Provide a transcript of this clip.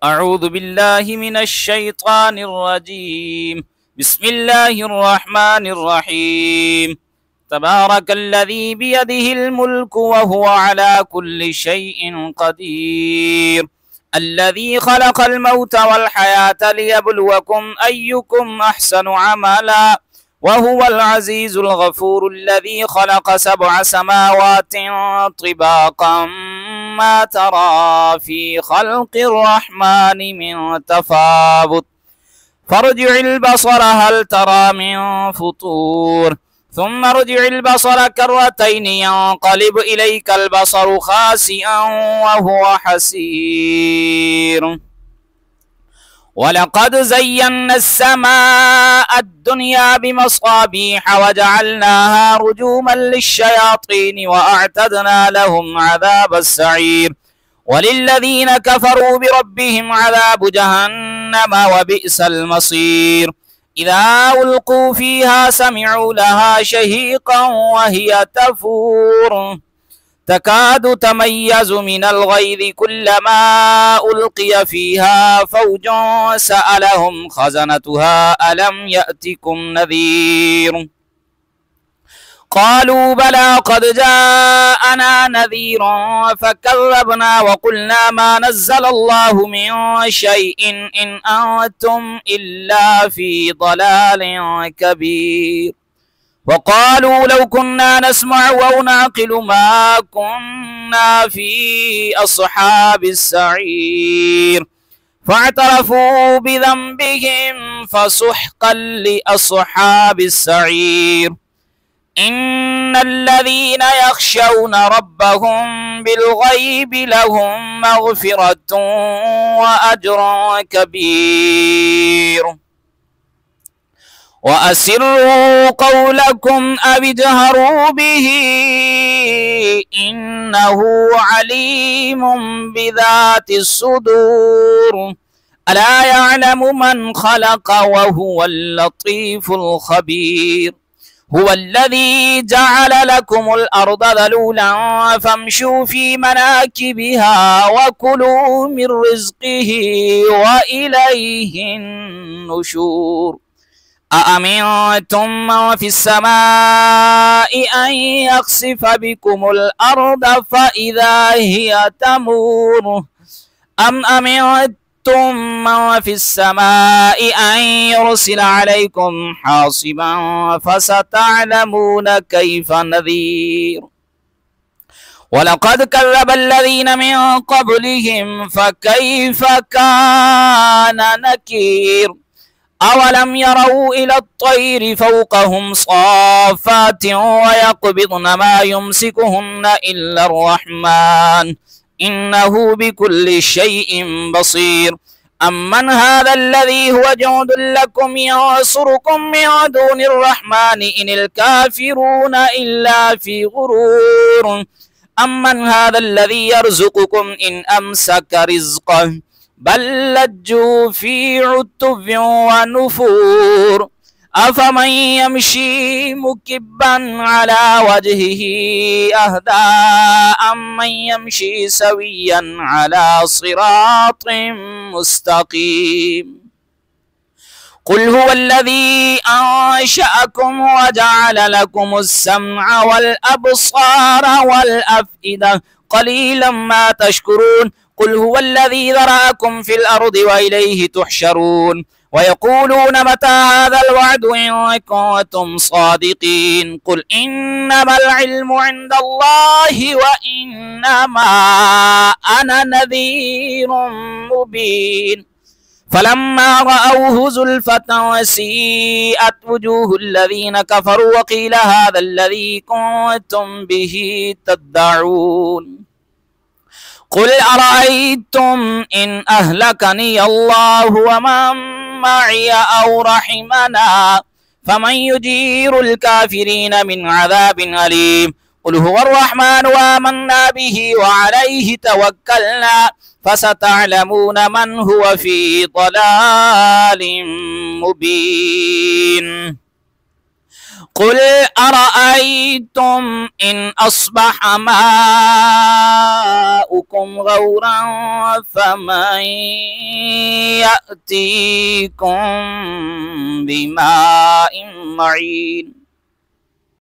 أعوذ بالله من الشيطان الرجيم. بسم الله الرحمن الرحيم. تبارك الذي بيده الملك وهو على كل شيء قدير، الذي خلق الموت والحياة ليبلوكم أيكم أحسن عملا، وهو العزيز الغفور، الذي خلق 7 سماوات طباقا ما ترى في خلق الرحمن من تفاوت، فارجع البصر هل ترى من فطور، ثم ارجع البصر كرتين ينقلب إليك البصر خاسئا وهو حسير. ولقد زينا السماء الدنيا بمصابيح وجعلناها رجوما للشياطين وأعتدنا لهم عذاب السعير. وللذين كفروا بربهم عذاب جهنم وبئس المصير. إذا ألقوا فيها سمعوا لها شهيقا وهي تفور، تكاد تميز من الغيظ، كلما ألقي فيها فوج سألهم خزنتها ألم يأتكم نذير، قالوا بلى قد جاءنا نذير فكذبنا وقلنا ما نزل الله من شيء إن أنتم إلا في ضلال كبير. وقالوا لو كنا نسمع أو نعقل ما كنا في أصحاب السعير، فاعترفوا بذنبهم فسحقا لأصحاب السعير. إن الذين يخشون ربهم بالغيب لهم مغفرة وأجر كبير. وأسروا قولكم أو اجهروا به إنه عليم بذات الصدور. ألا يعلم من خلق وهو اللطيف الخبير. هو الذي جعل لكم الأرض ذلولا فامشوا في مناكبها وكلوا من رزقه وإليه النشور. أأمنتم من في السماء أن يخسف بكم الأرض فإذا هي تمور، أم أمنتم من في السماء أن يرسل عليكم حاصبا فستعلمون كيف نذير. ولقد كذب الذين من قبلهم فكيف كان نكير. أولم يروا إلى الطير فوقهم صافات ويقبضن ما يمسكهن إلا الرحمن إنه بكل شيء بصير. أمن هذا الذي هو جند لكم ينصركم من دون الرحمن إن الكافرون إلا في غرور. أمن هذا الذي يرزقكم إن أمسك رزقه بل لجوا في عتب ونفور. أفمن يمشي مكبا على وجهه أهدى أمن يمشي سويا على صراط مستقيم. قل هو الذي أنشأكم وجعل لكم السمع والأبصار والأفئدة قليلا ما تشكرون. قل هو الذي ذرأكم في الأرض وإليه تحشرون. ويقولون متى هذا الوعد إن كنتم صادقين. قل إنما العلم عند الله وإنما أنا نذير مبين. فلما رأوه زلفة سيئت وجوه الذين كفروا وقيل هذا الذي كنتم به تدعون. قل أرأيتم إن أهلكني الله ومن معي أو رحمنا فمن يجير الكافرين من عذاب أليم. قل هو الرحمن وآمنا به وعليه توكلنا فستعلمون من هو في ضلال مبين. قل أرأيتم إن أصبح ماؤكم غورا فمن يأتيكم بماء معين